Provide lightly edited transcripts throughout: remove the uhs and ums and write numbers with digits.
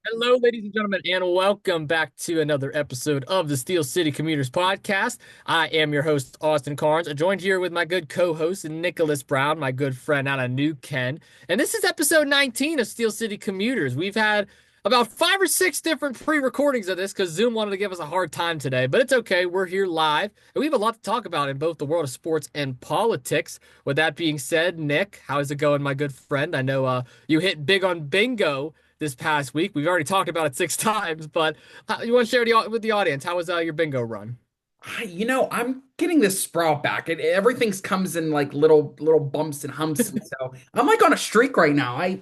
Hello, ladies and gentlemen, and welcome back to another episode of the Steel City Commuters Podcast. I am your host, Austin Cairns, joined here with my good co-host, Nicholas Brown, my good friend out of New Ken. And this is episode 19 of Steel City Commuters. We've had about 5 or 6 different pre-recordings of this because Zoom wanted to give us a hard time today, but it's okay. We're here live, and we have a lot to talk about in both the world of sports and politics. With that being said, Nick, how's it going, my good friend? I know you hit big on bingo this past week. We've already talked about it 6 times, but you want to share with the audience? How was your bingo run? I'm getting this sprout back. Everything's comes in like little bumps and humps, and so I'm like on a streak right now. I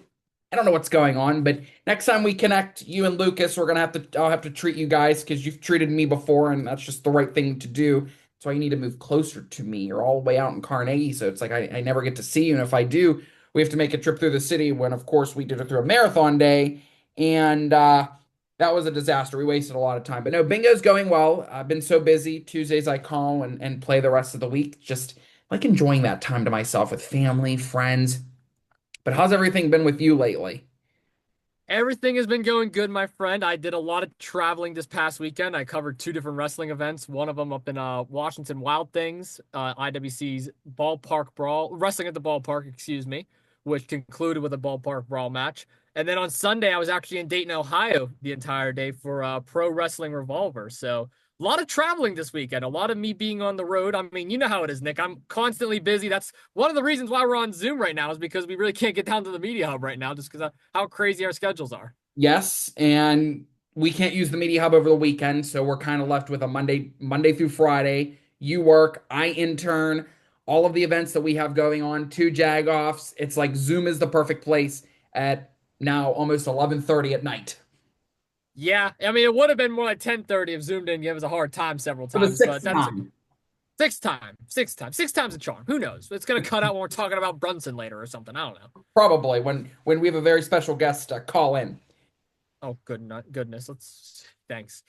don't know what's going on, but next time we connect, you and Lucas, I'll have to treat you guys because you've treated me before, and that's just the right thing to do. So you need to move closer to me. You're all the way out in Carnegie, so it's like I never get to see you, and if I do, we have to make a trip through the city. When of course we did it through a marathon day, and that was a disaster. We wasted a lot of time. But no, bingo's going well. I've been so busy. Tuesdays I call and play the rest of the week. Just like enjoying that time to myself with family, friends. But how's everything been with you lately? Everything has been going good, my friend. I did a lot of traveling this past weekend. I covered 2 different wrestling events. One of them up in Washington Wild Things, IWC's Ballpark Brawl, Wrestling at the Ballpark, excuse me, which concluded with a Ballpark Brawl match. And then on Sunday, I was actually in Dayton, Ohio the entire day for Pro Wrestling Revolver. So a lot of traveling this weekend, a lot of me being on the road. I mean, you know how it is, Nick. I'm constantly busy. That's one of the reasons why we're on Zoom right now is because we really can't get down to the media hub right now just because of how crazy our schedules are. Yes, and we can't use the media hub over the weekend, so we're kind of left with a Monday through Friday. You work, I intern, all of the events that we have going on, 2 jag-offs. It's like Zoom is the perfect place at now almost 11:30 at night. Yeah, I mean, it would have been more like 10:30 if Zoom didn't give us a hard time several For the times, but sixth that's time. six times a charm. Who knows? It's gonna cut out when we're talking about Brunson later or something. I don't know. Probably when we have a very special guest call in. Oh, goodness. Let's thanks.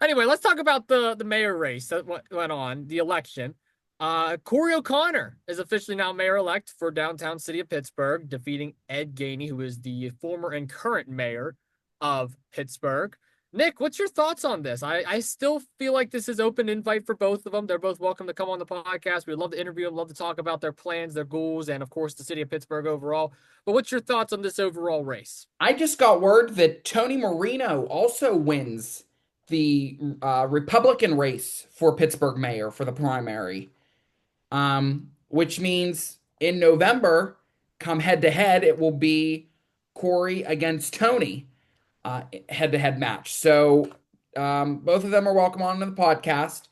Anyway, let's talk about the mayor race that went on, the election. Corey O'Connor is officially now mayor-elect for downtown city of Pittsburgh, defeating Ed Gainey, who is the former and current mayor of Pittsburgh. Nick, what's your thoughts on this? I still feel like this is open invite for both of them. They're both welcome to come on the podcast. We'd love to interview them, love to talk about their plans, their goals, and of course the city of Pittsburgh overall. But what's your thoughts on this overall race? I just got word that Tony Marino also wins the Republican race for Pittsburgh mayor for the primary, which means in November, come head to head, it will be Corey against Tony head to head match. So both of them are welcome on the podcast.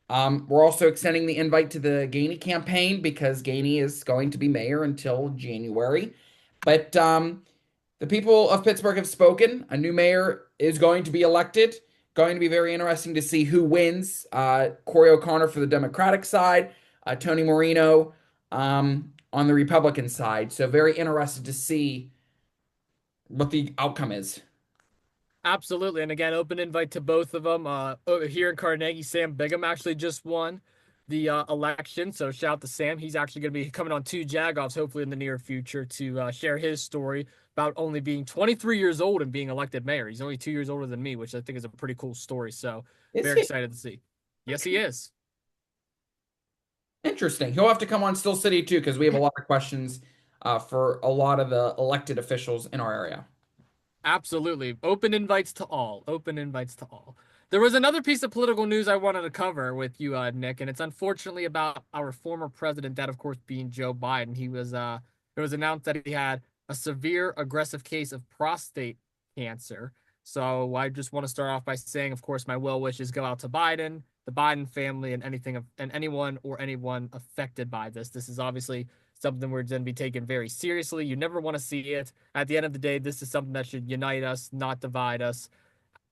We're also extending the invite to the Gainey campaign because Gainey is going to be mayor until January. But the people of Pittsburgh have spoken. A new mayor is going to be elected. Going to be very interesting to see who wins. Corey O'Connor for the Democratic side, Tony Marino on the Republican side. So very interested to see what the outcome is. Absolutely. And again, open invite to both of them. Over here in Carnegie, Sam Bigham actually just won the election. So shout out to Sam. He's actually going to be coming on 2 jag-offs hopefully in the near future to share his story about only being 23 years old and being elected mayor. He's only 2 years older than me, which I think is a pretty cool story. So Is very he? excited to see. Yes, he is. Interesting. He'll have to come on Still City too, because we have a lot of questions for a lot of the elected officials in our area. Absolutely. Open invites to all. Open invites to all. There was another piece of political news I wanted to cover with you, Nick, and it's unfortunately about our former president, that of course being Joe Biden. It was announced that he had a severe aggressive case of prostate cancer. So I just want to start off by saying, of course, my well wishes go out to Biden, the Biden family, and anyone affected by this. This is obviously something we're going to be taken very seriously. You never want to see it. At the end of the day, this is something that should unite us, not divide us.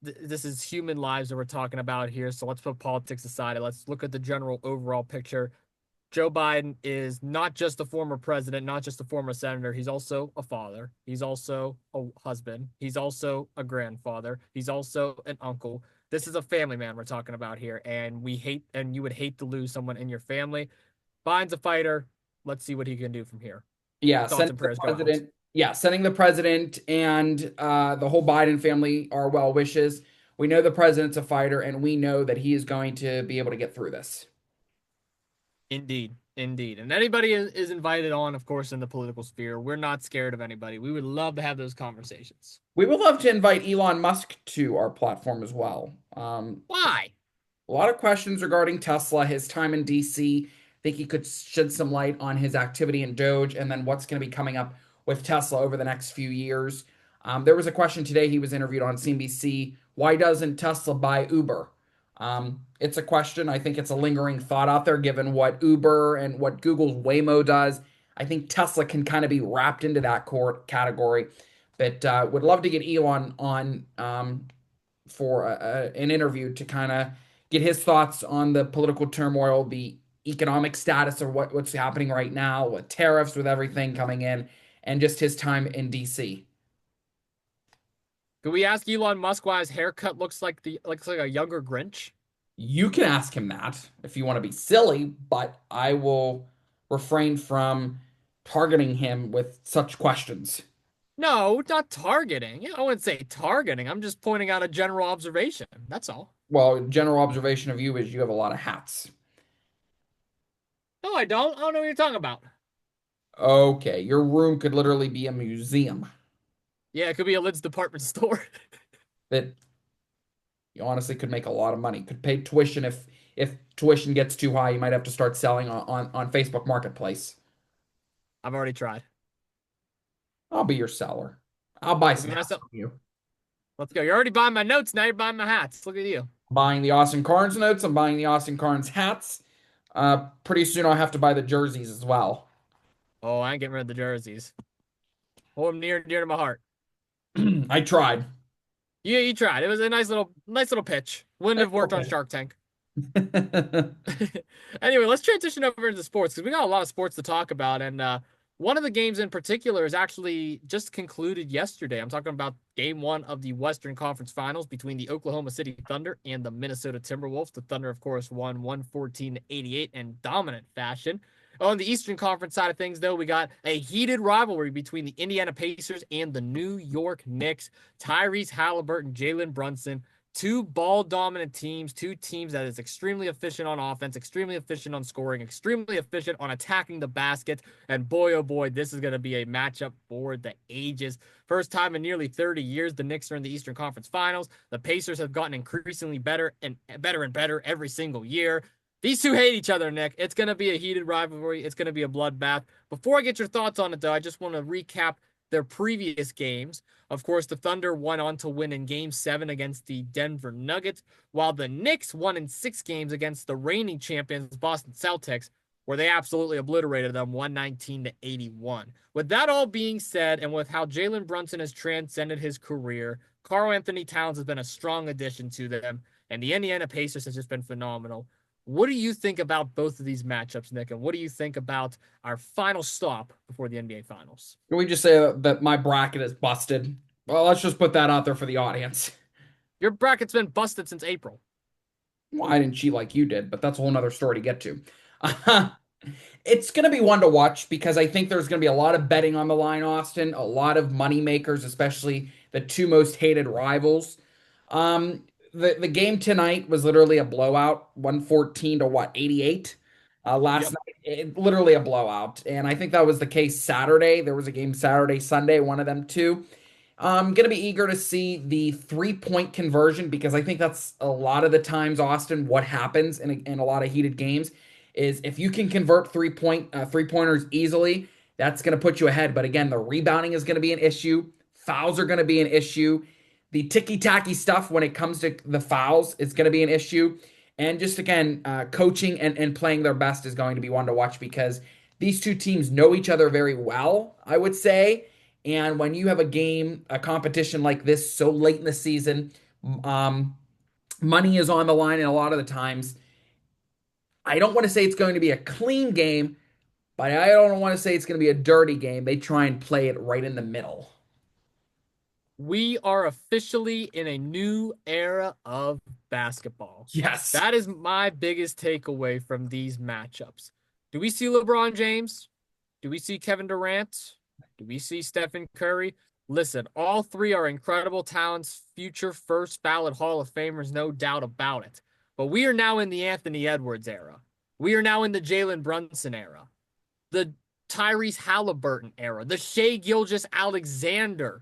This is human lives that we're talking about here. So let's put politics aside and let's look at the general overall picture. Joe Biden is not just a former president, not just a former senator. He's also a father. He's also a husband. He's also a grandfather. He's also an uncle. This is a family man we're talking about here. And you would hate to lose someone in your family. Biden's a fighter. Let's see what he can do from here. Yeah, Thoughts sending and the prayers go out. president Yeah, sending the president and the whole Biden family our well wishes. We know the president's a fighter, and we know that he is going to be able to get through this. Indeed, indeed. And anybody is invited on, of course, in the political sphere. We're not scared of anybody. We would love to have those conversations. We would love to invite Elon Musk to our platform as well. Why? A lot of questions regarding Tesla, his time in DC. I think he could shed some light on his activity in Doge and then what's going to be coming up with Tesla over the next few years. There was a question today, he was interviewed on CNBC. Why doesn't Tesla buy Uber? It's a question. I think it's a lingering thought out there given what Uber and what Google's Waymo does. I think Tesla can kind of be wrapped into that core category. But would love to get Elon on for an interview to kind of get his thoughts on the political turmoil, the economic status of what's happening right now with tariffs, with everything coming in, and just his time in DC. Could we ask Elon Musk why his haircut looks like a younger Grinch? You can ask him that if you want to be silly, but I will refrain from targeting him with such questions. No, not targeting. Yeah, I wouldn't say targeting. I'm just pointing out a general observation. That's all. Well, general observation of you is you have a lot of hats. No, I don't. I don't know what you're talking about. Okay, your room could literally be a museum Yeah, it could be a Lids department store. that you honestly could make a lot of money. Could pay tuition if tuition gets too high, you might have to start selling on Facebook Marketplace. I've already tried. I'll be your seller. I'll buy I'll be some hats myself. from you. Let's go. You're already buying my notes. Now you're buying my hats. Look at you. Buying the Austin Carnes notes. I'm buying the Austin Carnes hats. Pretty soon I'll have to buy the jerseys as well. Oh, I ain't getting rid of the jerseys. Hold them near and dear to my heart. I tried. You tried. It was a nice little pitch. Wouldn't have worked on Okay. Shark Tank. Anyway, let's transition over into sports because we got a lot of sports to talk about, and one of the games in particular is actually just concluded yesterday. I'm talking about game one of the Western Conference Finals between the Oklahoma City Thunder and the Minnesota Timberwolves. The Thunder, of course, won 114-88 in dominant fashion. On the Eastern Conference side of things, though, we got a heated rivalry between the Indiana Pacers and the New York Knicks. Tyrese Halliburton, Jalen Brunson, two ball dominant teams, two teams that is extremely efficient on offense, extremely efficient on scoring, extremely efficient on attacking the basket. And boy, oh boy, this is going to be a matchup for the ages. First time in nearly 30 years, the Knicks are in the Eastern Conference Finals. The Pacers have gotten increasingly better and better every single year. These two hate each other, Nick. It's going to be a heated rivalry. It's going to be a bloodbath. Before I get your thoughts on it, though, I just want to recap their previous games. Of course, the Thunder went on to win in Game 7 against the Denver Nuggets, while the Knicks won in 6 games against the reigning champions, Boston Celtics, where they absolutely obliterated them 119-81. With that all being said, and with how Jalen Brunson has transcended his career, Karl Anthony Towns has been a strong addition to them, and the Indiana Pacers has just been phenomenal. What do you think about both of these matchups, Nick? And what do you think about our final stop before the NBA Finals? Can we just say that my bracket is busted? Well, let's just put that out there for the audience. Your bracket's been busted since April. Well, I didn't cheat like you did, but that's a whole nother story to get to. It's going to be one to watch because I think there's going to be a lot of betting on the line, Austin, a lot of money makers, especially the two most hated rivals. Um, the game tonight was literally a blowout, 114 to what, 88? Last Yep. night, literally a blowout. And I think that was the case Saturday. There was a game Saturday, Sunday, one of them too. I'm going to be eager to see the 3-point conversion because I think that's a lot of the times, Austin, what happens in a lot of heated games is if you can convert 3-pointers easily, that's going to put you ahead. But again, the rebounding is going to be an issue. Fouls are going to be an issue. The ticky-tacky stuff when it comes to the fouls is going to be an issue. And just again, coaching and playing their best is going to be one to watch because these two teams know each other very well, I would say. And when you have a game, a competition like this so late in the season, um, money is on the line, and a lot of the times, I don't want to say it's going to be a clean game, but I don't want to say it's going to be a dirty game. They try and play it right in the middle. We are officially in a new era of basketball. Yes. That is my biggest takeaway from these matchups. Do we see LeBron James? Do we see Kevin Durant? Do we see Stephen Curry? Listen, all three are incredible talents, future first ballot Hall of Famers, no doubt about it. But we are now in the Anthony Edwards era. We are now in the Jalen Brunson era, the Tyrese Halliburton era, the Shea Gilgeous-Alexander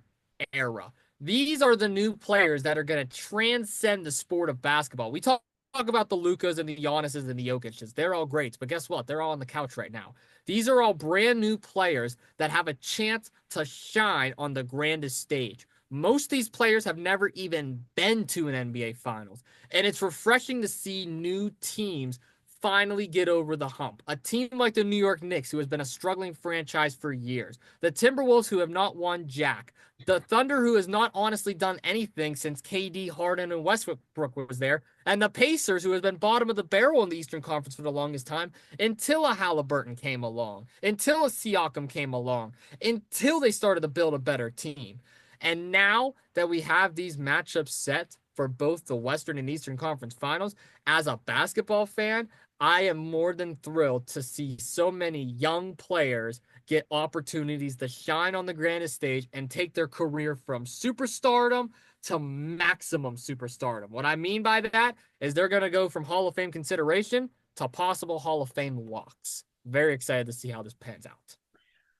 era. These are the new players that are going to transcend the sport of basketball. We talk about the Lukas and the Giannis's and the Jokic's. They're all greats, but guess what? They're all on the couch right now. These are all brand new players that have a chance to shine on the grandest stage. Most of these players have never even been to an NBA Finals, and it's refreshing to see new teams finally get over the hump. A team like the New York Knicks, who has been a struggling franchise for years, the Timberwolves, who have not won jack, the Thunder, who has not honestly done anything since KD, Harden, and Westbrook was there, and the Pacers, who has been bottom of the barrel in the Eastern Conference for the longest time, until a Halliburton came along, until a Siakam came along, until they started to build a better team. And now that we have these matchups set for both the Western and Eastern Conference Finals, as a basketball fan, I am more than thrilled to see so many young players get opportunities to shine on the grandest stage and take their career from superstardom to maximum superstardom. What I mean by that is they're going to go from Hall of Fame consideration to possible Hall of Fame locks. Very excited to see how this pans out.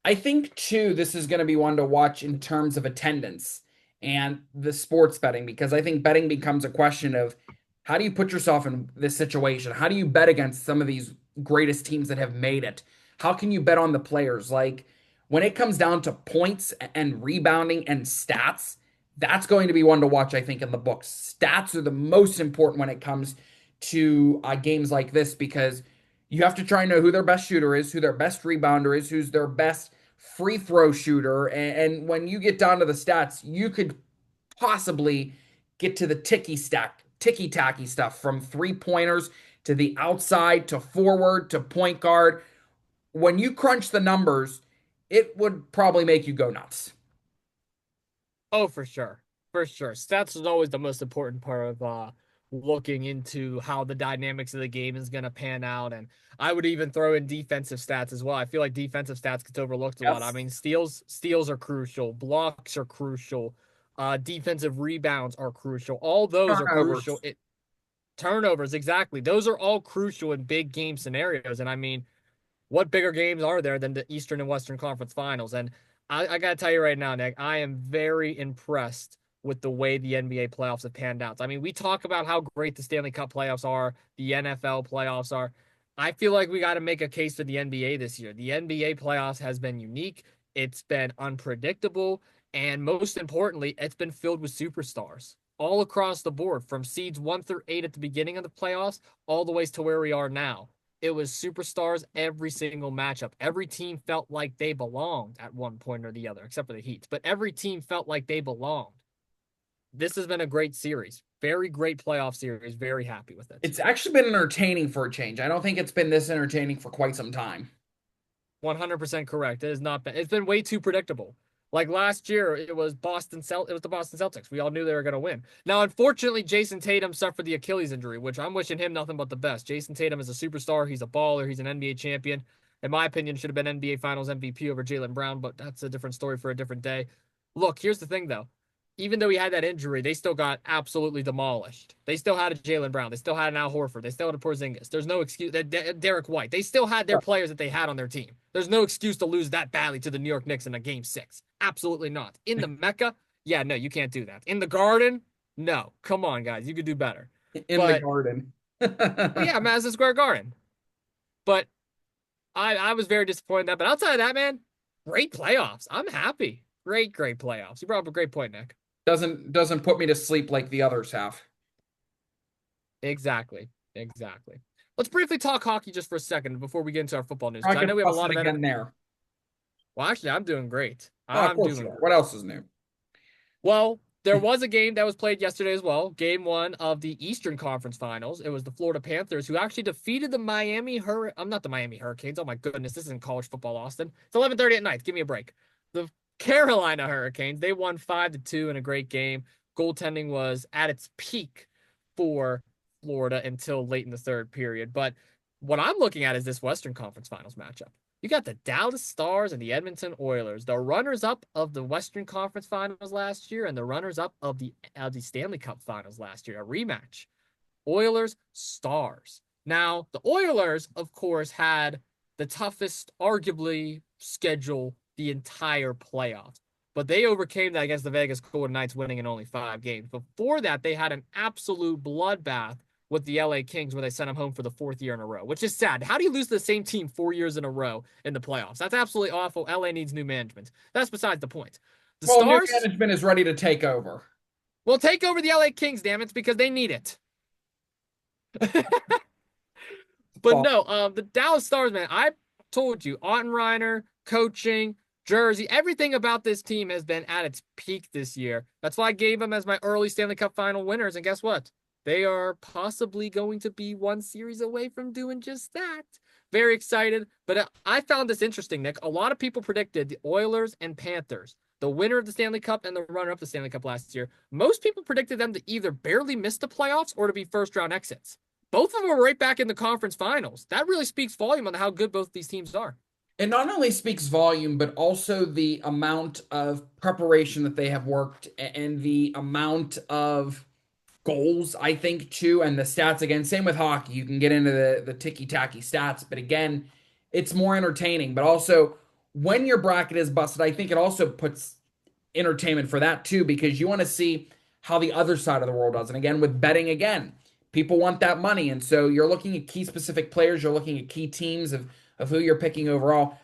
I think too, this is going to be one to watch in terms of attendance and the sports betting, because I think betting becomes a question of how do you put yourself in this situation? How do you bet against some of these greatest teams that have made it? How can you bet on the players? Like when it comes down to points and rebounding and stats, that's going to be one to watch, I think, in the books. Stats are the most important when it comes to games like this because you have to try and know who their best shooter is, who their best rebounder is, who's their best free throw shooter. And when you get down to the stats, you could possibly get to the ticky tacky stuff from 3 pointers to the outside to forward to point guard. When you crunch the numbers, it would probably make you go nuts. Oh, for sure. For sure. Stats is always the most important part of looking into how the dynamics of the game is going to pan out. And I would even throw in defensive stats as well. I feel like defensive stats gets overlooked a lot. I Yes. mean, steals are crucial, blocks are crucial, defensive rebounds are crucial. All those are crucial. Turnovers. Turnovers, exactly. Those are all crucial in big game scenarios. And I mean, what bigger games are there than the Eastern and Western Conference Finals? And I got to tell you right now, Nick, I am very impressed with the way the NBA playoffs have panned out. I mean, we talk about how great the Stanley Cup playoffs are, the NFL playoffs are. I feel like we got to make a case for the NBA this year. The NBA playoffs has been unique, it's been unpredictable, and most importantly, it's been filled with superstars all across the board, from seeds 1 through 8 at the beginning of the playoffs, all the ways to where we are now. It was superstars every single matchup. Every team felt like they belonged at one point or the other, except for the Heat. But every team felt like they belonged. This has been a great series. Very great playoff series. Very happy with it. It's actually been entertaining for a change. I don't think it's been this entertaining for quite some time. 100% correct. It has not been. It's been way too predictable. Like last year, it was It was the Boston Celtics. We all knew they were going to win. Now, unfortunately, Jason Tatum suffered the Achilles injury, which I'm wishing him nothing but the best. Jason Tatum is a superstar. He's a baller. He's an NBA champion. In my opinion, should have been NBA Finals MVP over Jaylen Brown, but that's a different story for a different day. Look, here's the thing, though. Even though he had that injury, they still got absolutely demolished. They still had a Jaylen Brown. They still had an Al Horford. They still had a Porzingis. There's no excuse. Derek White. They still had their players that they had on their team. There's no excuse to lose that badly to the New York Knicks in a game 6. Absolutely not. In the Mecca, yeah, no, you can't do that. In the Garden, no. Come on, guys, you could do better. In the But garden. yeah, Madison Square Garden. But I was very disappointed in that. But outside of that, man, great playoffs. I'm happy. Great playoffs. You brought up a great point, Nick. Doesn't put me to sleep like the others have. Exactly. Let's briefly talk hockey just for a second before we get into our football news, I because I know can we have a fuss lot it of N. again there. Well, actually, I'm doing great. Oh, of I'm course you doing are. great. What else is new? Well, there was a game that was played yesterday as well. Game 1 of the Eastern Conference Finals. It was the Florida Panthers who actually defeated the I'm not the Miami Hurricanes. Oh my goodness, this isn't college football, Austin. It's 11:30 at night. Give me a break. The Carolina Hurricanes, they won 5-2 in a great game. Goaltending was at its peak for Florida until late in the third period. But what I'm looking at is this Western Conference Finals matchup. You got the Dallas Stars and the Edmonton Oilers, the runners-up of the Western Conference Finals last year and the runners-up of the Stanley Cup Finals last year, a rematch. Oilers, Stars. Now, the Oilers, of course, had the toughest, arguably, schedule the entire playoffs. But they overcame that against the Vegas Golden Knights, winning in only 5 games. Before that, they had an absolute bloodbath with the LA Kings where they sent them home for the fourth year in a row, which is sad. How do you lose to the same team 4 years in a row in the playoffs? That's absolutely awful. LA needs new management. That's besides the point. The Well, new Stars management is ready to take over. will take over the LA Kings, damn it, because they need it. But Thought. no, the Dallas Stars, man, I told you, Ottenreiner, coaching, jersey, everything about this team has been at its peak this year. That's why I gave them as my early Stanley Cup final winners. And guess what? They are possibly going to be one series away from doing just that. Very excited. But I found this interesting, Nick. A lot of people predicted the Oilers and Panthers, the winner of the Stanley Cup and the runner up the Stanley Cup last year. Most people predicted them to either barely miss the playoffs or to be first round exits. Both of them are right back in the conference finals. That really speaks volume on how good both these teams are. It not only speaks volume, but also the amount of preparation that they have worked and the amount of goals, I think, too, and the stats again. Same with hockey. You can get into the ticky-tacky stats, but again, it's more entertaining. But also, when your bracket is busted, I think it also puts entertainment for that too, because you want to see how the other side of the world does. And again, with betting, again, people want that money. And so you're looking at key specific players, you're looking at key teams of who you're picking overall.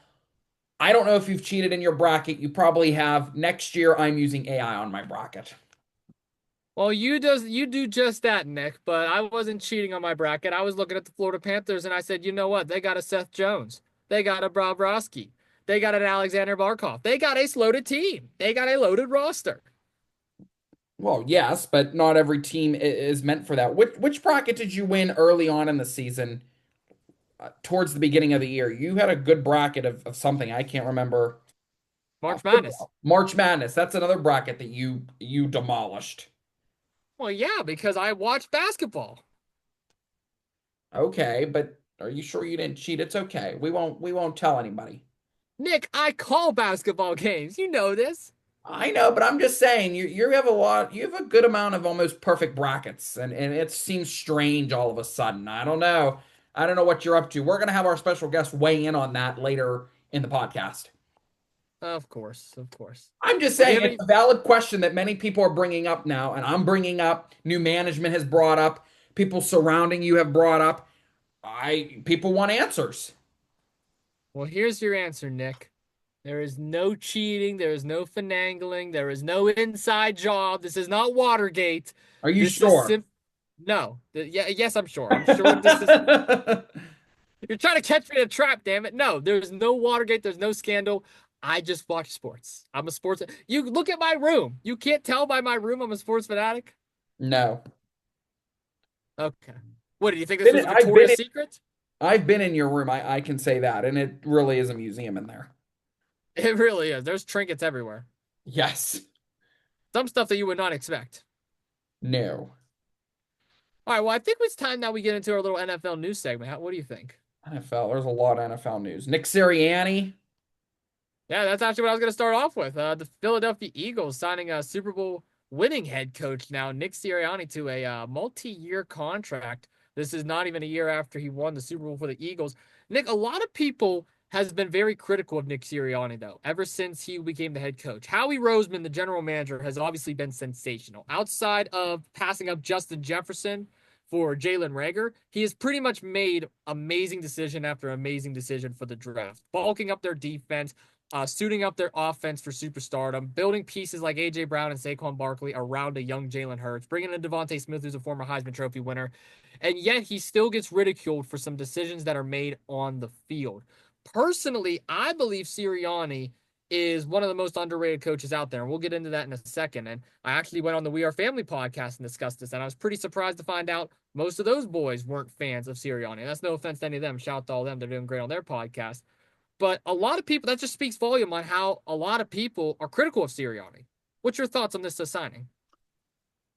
I don't know if you've cheated in your bracket. You probably have. Next year, I'm using AI on my bracket. Well, you do just that, Nick, but I wasn't cheating on my bracket. I was looking at the Florida Panthers and I said, you know what? They got a Seth Jones. They got a Bobrovsky. They got an Alexander Barkov. They got a loaded team. They got a loaded roster. Well, yes, but not every team is meant for that. Which bracket did you win early on in the season, towards the beginning of the year? You had a good bracket of something. I can't remember. March Madness. Football. March Madness. That's another bracket that you demolished. Well, yeah, because I watch basketball. Okay, but are you sure you didn't cheat? It's okay. We won't tell anybody. Nick, I call basketball games. You know this. I know, but I'm just saying you have a lot. You have a good amount of almost perfect brackets, and it seems strange all of a sudden. I don't know. I don't know what you're up to. We're gonna have our special guest weigh in on that later in the podcast. Of course, of course. I'm just Do you saying have it's any? a valid question that many people are bringing up now, and I'm bringing up. New management has brought up. People surrounding you have brought up. I people want answers. Well, here's your answer, Nick. There is no cheating. There is no finagling. There is no inside job. This is not Watergate. Are you This is sure? sim. No. Yeah. Yes, I'm sure. I'm sure this is. You're trying to catch me in a trap. Damn it. No. There's no Watergate. There's no scandal. I just watch sports. I'm a sports. You look at my room. You can't tell by my room I'm a sports fanatic. No. Okay. What do you think this was I've been Victoria's Secret? I've been in your room. I can say that, and it really is a museum in there. It really is. There's trinkets everywhere. Yes. Some stuff that you would not expect. No. All right. Well, I think it's time now we get into our little NFL news segment. What do you think? NFL. There's a lot of NFL news. Nick Sirianni. Yeah, that's actually what I was going to start off with. The Philadelphia Eagles signing a Super Bowl winning head coach now, Nick Sirianni, to a multi-year contract. This is not even a year after he won the Super Bowl for the Eagles. Nick, a lot of people has been very critical of Nick Sirianni, though, ever since he became the head coach. Howie Roseman, the general manager, has obviously been sensational. Outside of passing up Justin Jefferson for Jalen Rager, he has pretty much made amazing decision after amazing decision for the draft, bulking up their defense, suiting up their offense for superstardom, building pieces like A.J. Brown and Saquon Barkley around a young Jalen Hurts, bringing in Devontae Smith, who's a former Heisman Trophy winner, and yet he still gets ridiculed for some decisions that are made on the field. Personally, I believe Sirianni is one of the most underrated coaches out there, and we'll get into that in a second. And I actually went on the We Are Family podcast and discussed this, and I was pretty surprised to find out most of those boys weren't fans of Sirianni. That's no offense to any of them. Shout out to all of them. They're doing great on their podcast. But a lot of people, that just speaks volume on how a lot of people are critical of Sirianni. What's your thoughts on this signing?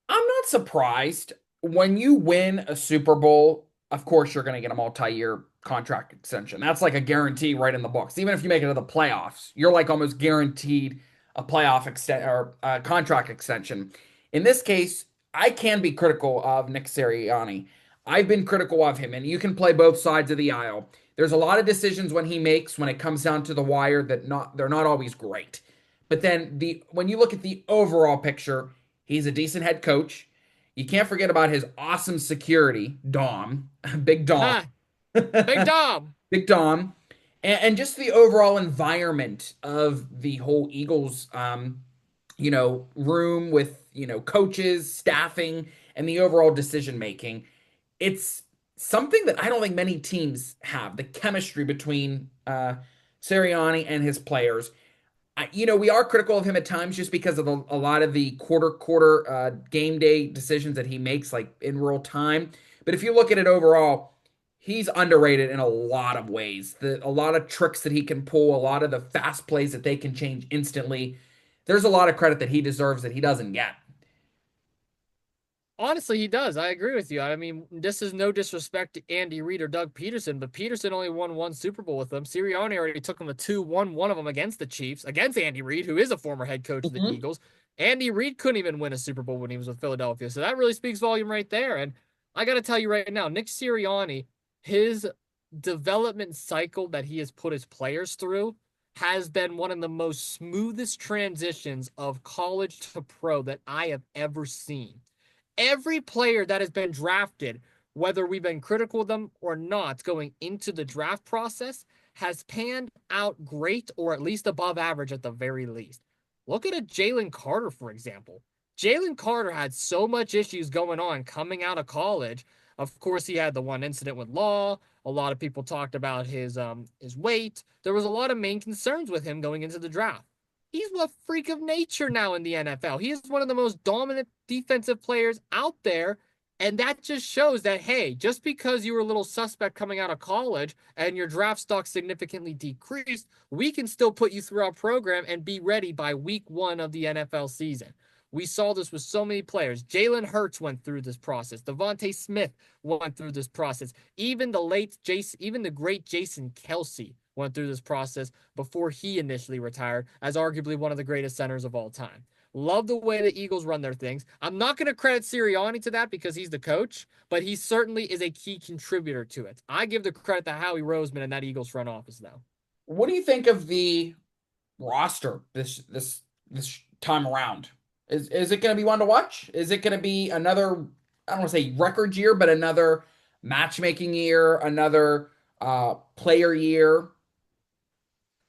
I'm not surprised. When you win a Super Bowl, of course you're going to get a multi-year contract extension. That's like a guarantee right in the books. Even if you make it to the playoffs, you're like almost guaranteed a playoff extent or a contract extension. In this case, I can be critical of Nick Sirianni. I've been critical of him, and you can play both sides of the aisle. There's a lot of decisions when he makes when it comes down to the wire that not they're not always great. But then the when you look at the overall picture, he's a decent head coach. You can't forget about his awesome security, Dom, Big Dom. Ha! Big Dom! Big Dom, and just the overall environment of the whole Eagles, room with coaches, staffing, and the overall decision making. It's something that I don't think many teams have. The chemistry between Sirianni and his players. We are critical of him at times just because of a lot of the quarter game day decisions that he makes, like in real time. But if you look at it overall, he's underrated in a lot of ways. A lot of tricks that he can pull, a lot of the fast plays that they can change instantly. There's a lot of credit that he deserves that he doesn't get. Honestly, he does. I agree with you. I mean, this is no disrespect to Andy Reid or Doug Peterson, but Peterson only won one Super Bowl with them. Sirianni already took them to two, won one of them against the Chiefs, against Andy Reid, who is a former head coach of the Mhm. Eagles. Andy Reid couldn't even win a Super Bowl when he was with Philadelphia. So that really speaks volume right there. And I got to tell you right now, Nick Sirianni, his development cycle that he has put his players through has been one of the most smoothest transitions of college to pro that I have ever seen. Every player that has been drafted, whether we've been critical of them or not, going into the draft process, has panned out great or at least above average at the very least. Look at a Jalen Carter, for example. Jalen Carter had so much issues going on coming out of college. Of course, he had the one incident with Law. A lot of people talked about his weight. There was a lot of main concerns with him going into the draft. He's a freak of nature now in the NFL. He is one of the most dominant defensive players out there. And that just shows that, hey, just because you were a little suspect coming out of college and your draft stock significantly decreased, we can still put you through our program and be ready by week 1 of the NFL season. We saw this with so many players. Jalen Hurts went through this process. Devontae Smith went through this process. Even the great Jason Kelsey went through this process before he initially retired as arguably one of the greatest centers of all time. Love the way the Eagles run their things. I'm not going to credit Sirianni to that because he's the coach, but he certainly is a key contributor to it. I give the credit to Howie Roseman and that Eagles front office, though. What do you think of the roster this time around? Is it going to be one to watch? Is it going to be another, I don't want to say record year, but another matchmaking year, another player year?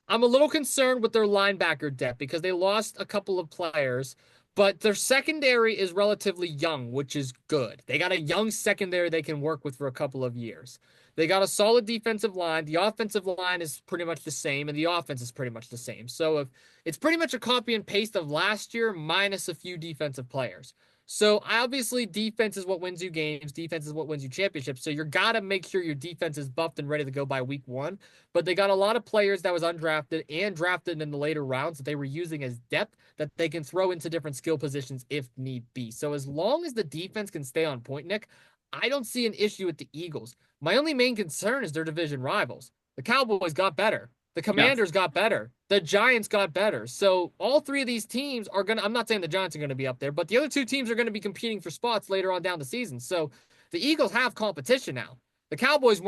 I'm a little concerned with their linebacker depth because they lost a couple of players, but their secondary is relatively young, which is good. They got a young secondary they can work with for a couple of years. They got a solid defensive line. The offensive line is pretty much the same, and the offense is pretty much the same. So if it's pretty much a copy and paste of last year minus a few defensive players. So obviously defense is what wins you games. Defense is what wins you championships. So you gotta make sure your defense is buffed and ready to go by week 1. But they got a lot of players that was undrafted and drafted in the later rounds that they were using as depth that they can throw into different skill positions if need be. So as long as the defense can stay on point, Nick, I don't see an issue with the Eagles. My only main concern is their division rivals. The Cowboys got better. The Yes. Commanders got better. The Giants got better. So all three of these teams are going to, I'm not saying the Giants are going to be up there, but the other two teams are going to be competing for spots later on down the season. So the Eagles have competition now. The Cowboys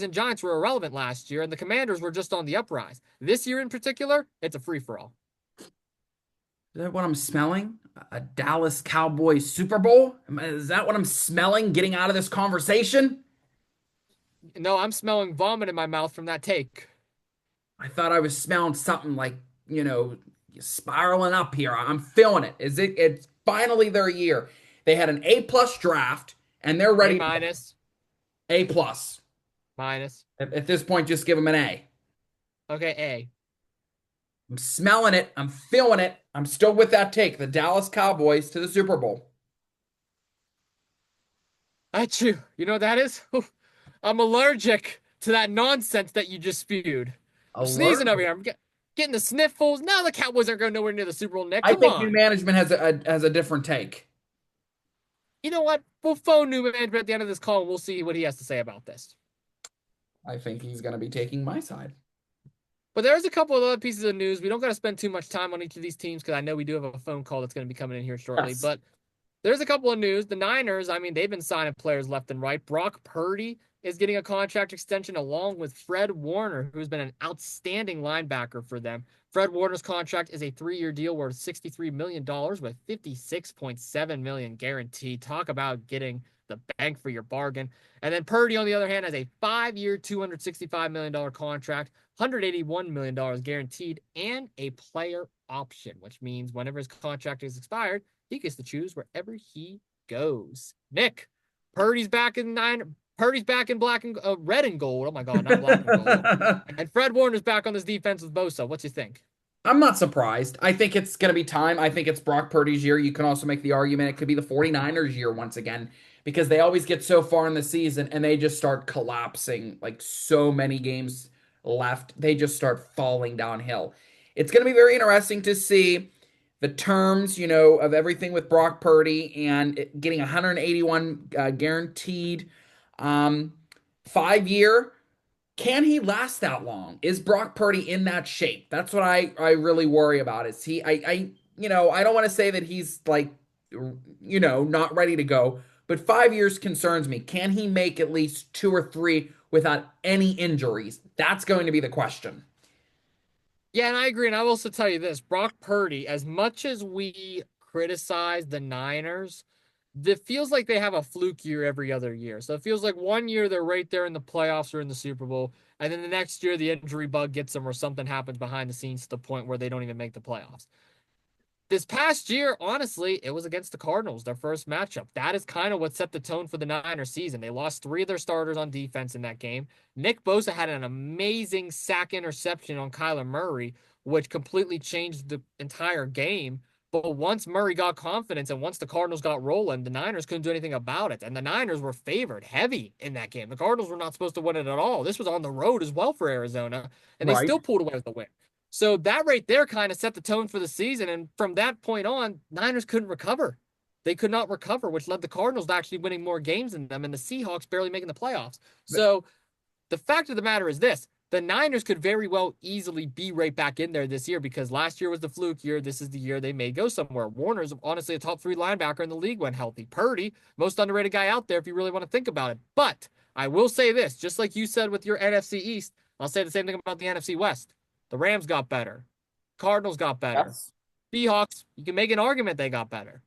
and Giants were irrelevant last year, and the Commanders were just on the uprise. This year in particular, it's a free for all. Is that what I'm smelling? A Dallas Cowboys Super Bowl? Is that what I'm smelling getting out of this conversation? No, I'm smelling vomit in my mouth from that take. I thought I was smelling something like, spiraling up here. I'm feeling it. It's finally their year. They had an A plus draft and they're A ready to go. minus, A plus. minus. At this point, just give them an A. Okay, A. I'm smelling it. I'm feeling it. I'm still with that take. The Dallas Cowboys to the Super Bowl. Achoo. You know what that is? I'm allergic to that nonsense that you just spewed. I'm sneezing over Alert. here. Getting the sniffles. Now the Cowboys aren't going nowhere near the Super Bowl, Nick. I Come think new on. management has a different take. You know what? We'll phone new management at the end of this call and we'll see what he has to say about this. I think he's going to be taking my side. But there's a couple of other pieces of news. We don't got to spend too much time on each of these teams because I know we do have a phone call that's going to be coming in here shortly. Yes. But there's a couple of news. The Niners, I mean, they've been signing players left and right. Brock Purdy is getting a contract extension along with Fred Warner, who's been an outstanding linebacker for them. Fred Warner's contract is a 3-year deal worth $63 million with $56.7 million guaranteed. Talk about getting the bank for your bargain. And then Purdy, on the other hand, has a 5-year, $265 million contract, $181 million guaranteed, and a player option, which means whenever his contract is expired, he gets to choose wherever he goes. Nick, Purdy's back in nine. Purdy's back in black and red and gold. Oh my god, not black and gold. And Fred Warner's back on this defense with Bosa. What you think? I'm not surprised. I think it's going to be time. I think it's Brock Purdy's year. You can also make the argument it could be the 49ers year once again because they always get so far in the season and they just start collapsing like so many games left. They just start falling downhill. It's going to be very interesting to see the terms, of everything with Brock Purdy and getting 181 guaranteed, um, 5 year. Can he last that long? Is Brock Purdy in that shape? That's what I really worry about. Is he I don't want to say that he's like not ready to go, but 5 years concerns me. Can he make at least two or three without any injuries? That's going to be the question. Yeah, and I agree. And I will also tell you this: Brock Purdy, as much as we criticize the Niners, it feels like they have a fluke year every other year. So it feels like one year they're right there in the playoffs or in the Super Bowl, and then the next year the injury bug gets them or something happens behind the scenes to the point where they don't even make the playoffs. This past year, honestly, it was against the Cardinals, their first matchup. That is kind of what set the tone for the Niners season. They lost three of their starters on defense in that game. Nick Bosa had an amazing sack interception on Kyler Murray, which completely changed the entire game. But once Murray got confidence and once the Cardinals got rolling, the Niners couldn't do anything about it. And the Niners were favored heavy in that game. The Cardinals were not supposed to win it at all. This was on the road as well for Arizona, and they Right. still pulled away with the win. So that right there kind of set the tone for the season. And from that point on, Niners couldn't recover. They could not recover, which led the Cardinals to actually winning more games than them and the Seahawks barely making the playoffs. So the fact of the matter is this: the Niners could very well easily be right back in there this year because last year was the fluke year. This is the year they may go somewhere. Warner's honestly a top 3 linebacker in the league when healthy. Purdy, most underrated guy out there if you really want to think about it. But I will say this, just like you said with your NFC East, I'll say the same thing about the NFC West. The Rams got better. Cardinals got better. Yes. Seahawks, you can make an argument they got better.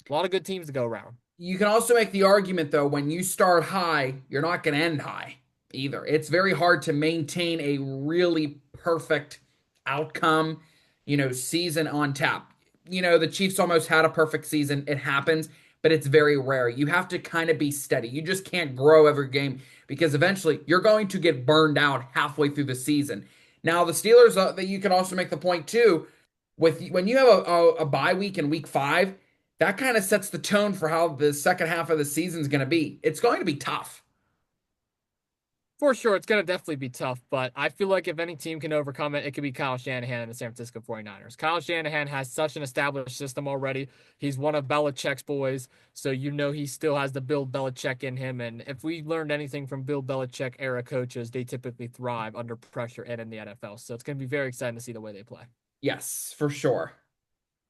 A lot of good teams to go around. You can also make the argument, though, when you start high, you're not going to end high either. It's very hard to maintain a really perfect outcome, season on tap. The Chiefs almost had a perfect season. It happens, but it's very rare. You have to kind of be steady. You just can't grow every game because eventually you're going to get burned out halfway through the season. Now, the Steelers, that you can also make the point too, with when you have a bye week in week 5, that kind of sets the tone for how the second half of the season is going to be. It's going to be tough. For sure, it's going to definitely be tough, but I feel like if any team can overcome it, it could be Kyle Shanahan and the San Francisco 49ers. Kyle Shanahan has such an established system already. He's one of Belichick's boys, so he still has the Bill Belichick in him. And if we learned anything from Bill Belichick era coaches, they typically thrive under pressure and in the NFL. So it's going to be very exciting to see the way they play. Yes, for sure.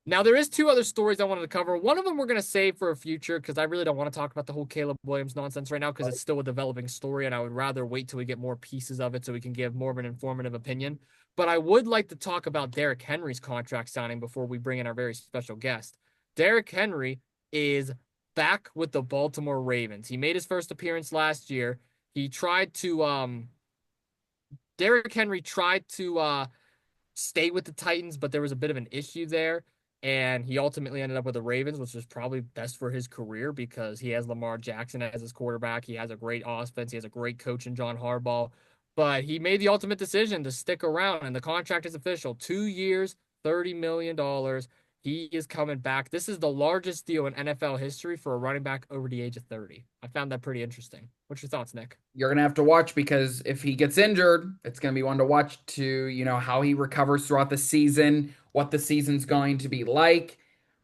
Now, there is two other stories I wanted to cover. One of them we're going to save for a future because I really don't want to talk about the whole Caleb Williams nonsense right now because it's still a developing story, and I would rather wait till we get more pieces of it so we can give more of an informative opinion. But I would like to talk about Derrick Henry's contract signing before we bring in our very special guest. Derrick Henry is back with the Baltimore Ravens. He made his first appearance last year. He tried to Derrick Henry tried to stay with the Titans, but there was a bit of an issue there. And he ultimately ended up with the Ravens, which was probably best for his career because he has Lamar Jackson as his quarterback. He has a great offense. He has a great coach in John Harbaugh. But he made the ultimate decision to stick around, and the contract is official. 2 years, $30 million. He is coming back. This is the largest deal in NFL history for a running back over the age of 30. I found that pretty interesting. What's your thoughts, Nick? You're going to have to watch because if he gets injured, it's going to be one to watch to, how he recovers throughout the season, what the season's going to be like.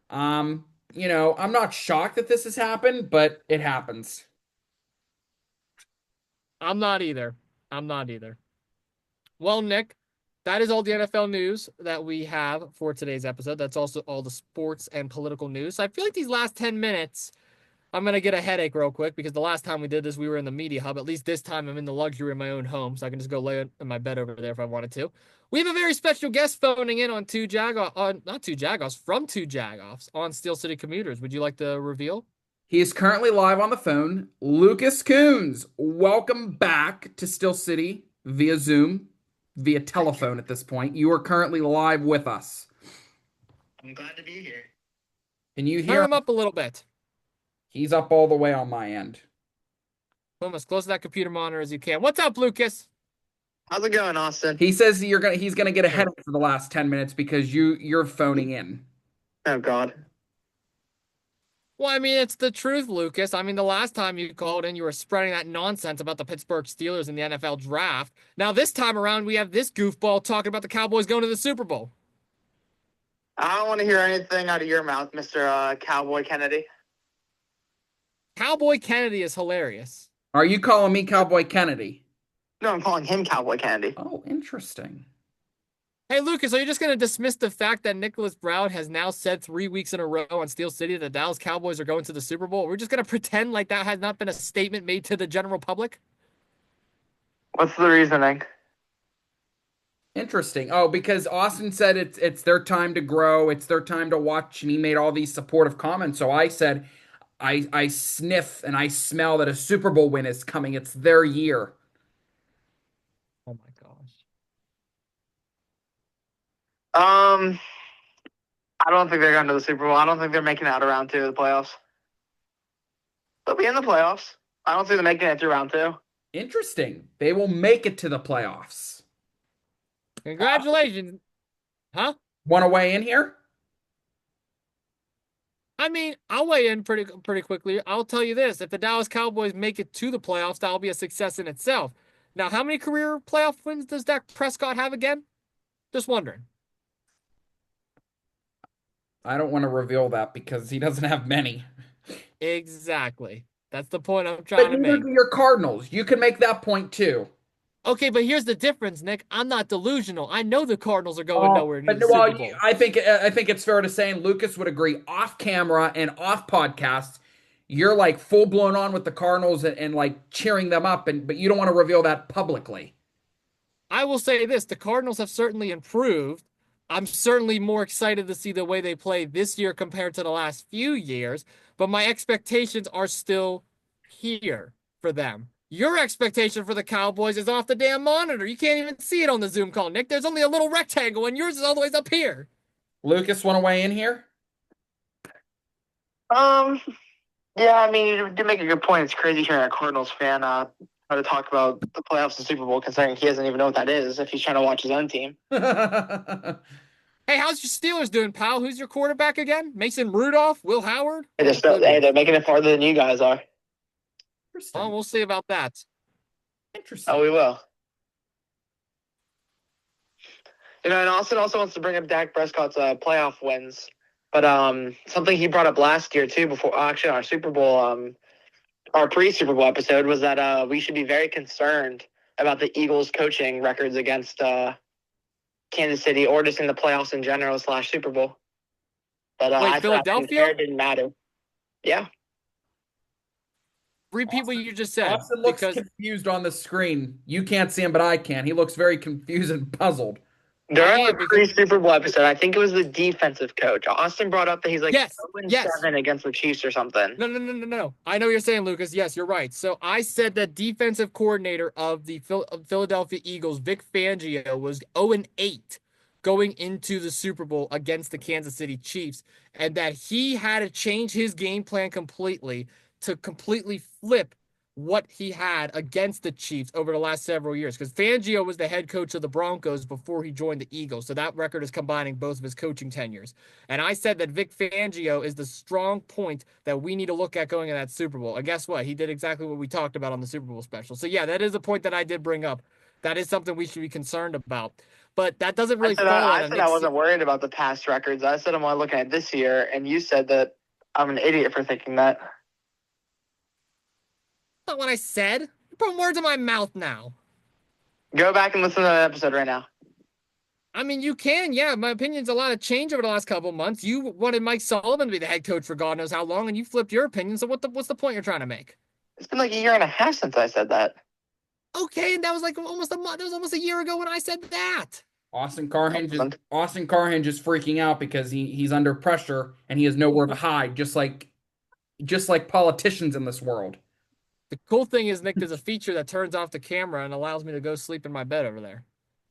I'm not shocked that this has happened, but it happens. I'm not either. I'm not either. Well, Nick, that is all the NFL news that we have for today's episode. That's also all the sports and political news. So I feel like these last 10 minutes, I'm going to get a headache real quick because the last time we did this, we were in the media hub. At least this time, I'm in the luxury of my own home, so I can just go lay in my bed over there if I wanted to. We have a very special guest phoning in on not two Jagoffs, from two Jagoffs on Steel City Commuters. Would you like to reveal? He is currently live on the phone. Lucas Coons, welcome back to Still City via Zoom, via telephone at this point. You are currently live with us. I'm glad to be here. Can you Turn hear him? him up a little bit. He's up all the way on my end. Come as close to that computer monitor as you can. What's up, Lucas? How's it going, Austin? He says he's gonna get a headache for the last 10 minutes because you're phoning in. Oh, God. Well, I mean, it's the truth, Lucas. I mean, the last time you called in, you were spreading that nonsense about the Pittsburgh Steelers in the NFL draft. Now, this time around, we have this goofball talking about the Cowboys going to the Super Bowl. I don't want to hear anything out of your mouth, Mr. Cowboy Kennedy. Cowboy Kennedy is hilarious. Are you calling me Cowboy Kennedy? No, I'm calling him Cowboy Kennedy. Oh, interesting. Hey, Lucas, are you just going to dismiss the fact that Nicholas Brown has now said 3 weeks in a row on Steel City that the Dallas Cowboys are going to the Super Bowl? We're just going to pretend like that has not been a statement made to the general public? What's the reasoning? Interesting. Oh, because Austin said it's their time to grow, it's their time to watch, and he made all these supportive comments. So I said, I sniff and I smell that a Super Bowl win is coming. It's their year. Oh my gosh. I don't think they're going to the Super Bowl. I don't think they're making it out of round 2 of the playoffs. They'll be in the playoffs. I don't see them making it through round 2. Interesting. They will make it to the playoffs. Congratulations. Huh? Want to weigh in here? I mean, I'll weigh in pretty quickly. I'll tell you this. If the Dallas Cowboys make it to the playoffs, that'll be a success in itself. Now, how many career playoff wins does Dak Prescott have again? Just wondering. I don't want to reveal that because he doesn't have many. Exactly. That's the point I'm But trying to neither make. do your Cardinals. You can make that point too. Okay, but here's the difference, Nick. I'm not delusional. I know the Cardinals are going nowhere near But the well, Super Bowl. I think it's fair to say, and Lucas would agree, off camera and off podcasts, you're like full blown on with the Cardinals and like cheering them up, but you don't want to reveal that publicly. I will say this, the Cardinals have certainly improved. I'm certainly more excited to see the way they play this year compared to the last few years, but my expectations are still here for them. Your expectation for the Cowboys is off the damn monitor. You can't even see it on the Zoom call, Nick. There's only a little rectangle, and yours is all the way up here. Lucas, want to weigh in here? Yeah, I mean, you do make a good point. It's crazy hearing a Cardinals fan try to talk about the playoffs and Super Bowl, considering he doesn't even know what that is if he's trying to watch his own team. Hey, how's your Steelers doing, pal? Who's your quarterback again? Mason Rudolph? Will Howard? They're making it farther than you guys are. Interesting. Well, we'll see about that. Interesting. Oh, we will. And Austin also wants to bring up Dak Prescott's playoff wins. But something he brought up last year, too, before actually our Super Bowl, our pre-Super Bowl episode, was that we should be very concerned about the Eagles' coaching records against Kansas City or just in the playoffs in general / Super Bowl. But Wait, Philadelphia? It didn't matter. Yeah. Repeat what you just said. Austin looks confused on the screen. You can't see him, but I can. He looks very confused and puzzled. During the pre-Super Bowl episode, I think it was the defensive coach. Austin brought up that he's like 0-7 against the Chiefs or something. No. I know what you're saying, Lucas. Yes, you're right. So I said that defensive coordinator of the Philadelphia Eagles, Vic Fangio, was 0-8 going into the Super Bowl against the Kansas City Chiefs, and that he had to change his game plan completely to completely flip what he had against the Chiefs over the last several years, because Fangio was the head coach of the Broncos before he joined the Eagles. So that record is combining both of his coaching tenures. And I said that Vic Fangio is the strong point that we need to look at going in that Super Bowl. And guess what? He did exactly what we talked about on the Super Bowl special. So yeah, that is a point that I did bring up. That is something we should be concerned about. But that doesn't really fall on I said I wasn't worried about the past records. I said I'm only looking at this year, and you said that I'm an idiot for thinking that. Not what I said. Put words in my mouth now. Go back and listen to that episode right now. I mean, you can, yeah. My opinion's a lot of change over the last couple of months. You wanted Mike Sullivan to be the head coach for God knows how long, and you flipped your opinion. So what's the point you're trying to make? It's been like a year and a half since I said that. Okay, and that was like almost a month. That was almost a year ago when I said that. Austin Carhenge is freaking out because he's under pressure and he has nowhere to hide, just like politicians in this world. The cool thing is, Nick, there's a feature that turns off the camera and allows me to go sleep in my bed over there.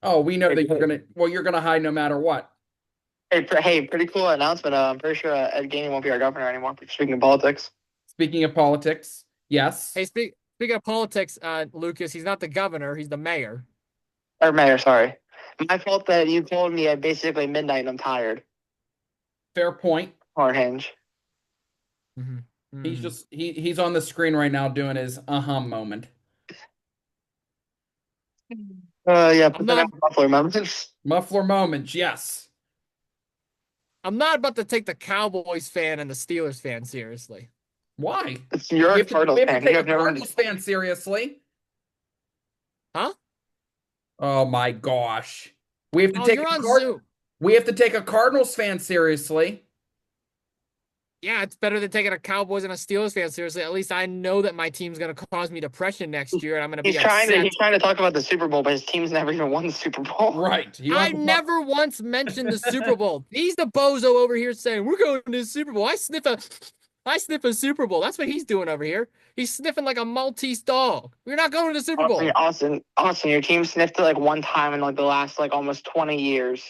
Oh, we know that you're gonna hide no matter what. Hey, pretty cool announcement. I'm pretty sure Ed Gainey won't be our governor anymore. Speaking of politics. Speaking of politics, yes. Hey, speaking of politics, Lucas, he's not the governor, he's the mayor. Or mayor, sorry. My fault that you told me at basically midnight and I'm tired. Fair point. Or hinge. Mm-hmm. He's on the screen right now doing his moment. Yeah, put that muffler moments. Muffler moments, yes. I'm not about to take the Cowboys fan and the Steelers fan seriously. Why? You're a Cardinals fan. You have to take a Cardinals fan seriously. Huh? Oh my gosh. We have to take a Cardinals fan seriously. Yeah, it's better than taking a Cowboys and a Steelers fan seriously. At least I know that my team's going to cause me depression next year, and I'm going to be upset. He's trying to talk about the Super Bowl, but his team's never even won the Super Bowl. Right. I never once mentioned the Super Bowl. He's the bozo over here saying, we're going to the Super Bowl. I sniff a Super Bowl. That's what he's doing over here. He's sniffing like a Maltese dog. We're not going to the Super Bowl. Austin, your team sniffed it like one time in like the last like almost 20 years.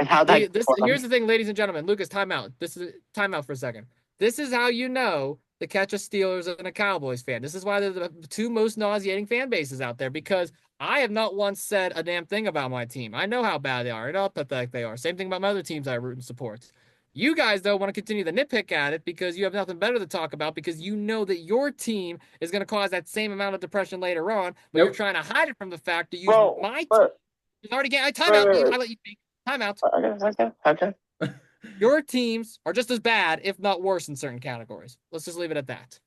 And how that here's the thing, ladies and gentlemen. Lucas, timeout. This is timeout for a second. This is how you know to catch a Steelers and a Cowboys fan. This is why they're the two most nauseating fan bases out there, because I have not once said a damn thing about my team. I know how bad they are. I know how pathetic they are. Same thing about my other teams I root and support. You guys, though, want to continue to nitpick at it because you have nothing better to talk about, because you know that your team is going to cause that same amount of depression later on, but you're trying to hide it from the fact that my team is already getting timeout. I let you speak. Timeout. Okay. Your teams are just as bad, if not worse, in certain categories. Let's just leave it at that.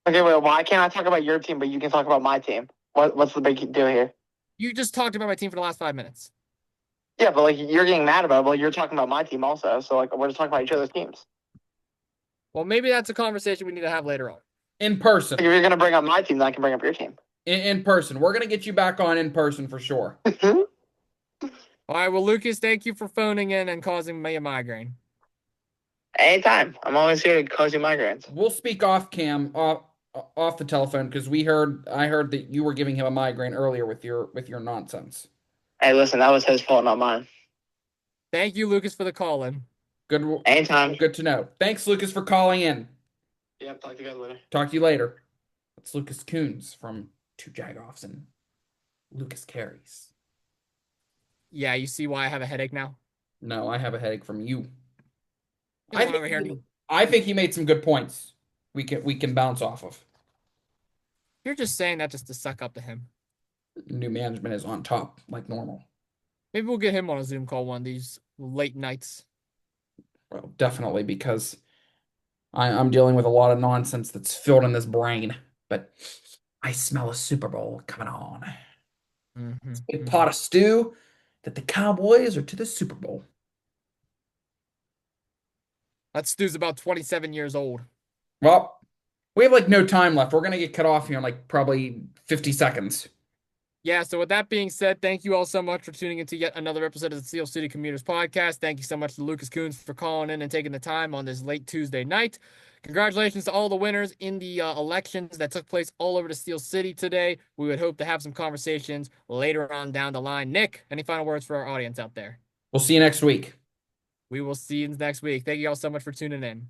Okay, wait. Why can't I talk about your team, but you can talk about my team? What's the big deal here? You just talked about my team for the last 5 minutes. Yeah, but like you're getting mad about it. Well, you're talking about my team also. So like we're just talking about each other's teams. Well, maybe that's a conversation we need to have later on. In person. If you're gonna bring up my team, then I can bring up your team. In person. We're gonna get you back on in person for sure. All right, well, Lucas, thank you for phoning in and causing me a migraine. Anytime. I'm always here to cause you migraines. We'll speak off the telephone, because I heard that you were giving him a migraine earlier with your nonsense. Hey, listen, that was his fault, not mine. Thank you, Lucas, for the call in. Good. Anytime. Good to know. Thanks, Lucas, for calling in. Yeah, talk to you guys later. Talk to you later. That's Lucas Coons from Two Jagoffs and Lucas Carries. Yeah, you see why I have a headache now? No, I have a headache from you. I think he made some good points. We can bounce off of. You're just saying that just to suck up to him. New management is on top, like normal. Maybe we'll get him on a Zoom call one of these late nights. Well, definitely, because I'm dealing with a lot of nonsense that's filled in this brain. But I smell a Super Bowl coming on. It's a big pot of stew that the Cowboys are to the Super Bowl. That stew's about 27 years old. Well, we have like no time left. We're going to get cut off here in like probably 50 seconds. Yeah, so with that being said, thank you all so much for tuning into yet another episode of the Steel City Commuters Podcast. Thank you so much to Lucas Coons for calling in and taking the time on this late Tuesday night. Congratulations to all the winners in the elections that took place all over the Steel City today. We would hope to have some conversations later on down the line. Nick, any final words for our audience out there? We'll see you next week. We will see you next week. Thank you all so much for tuning in.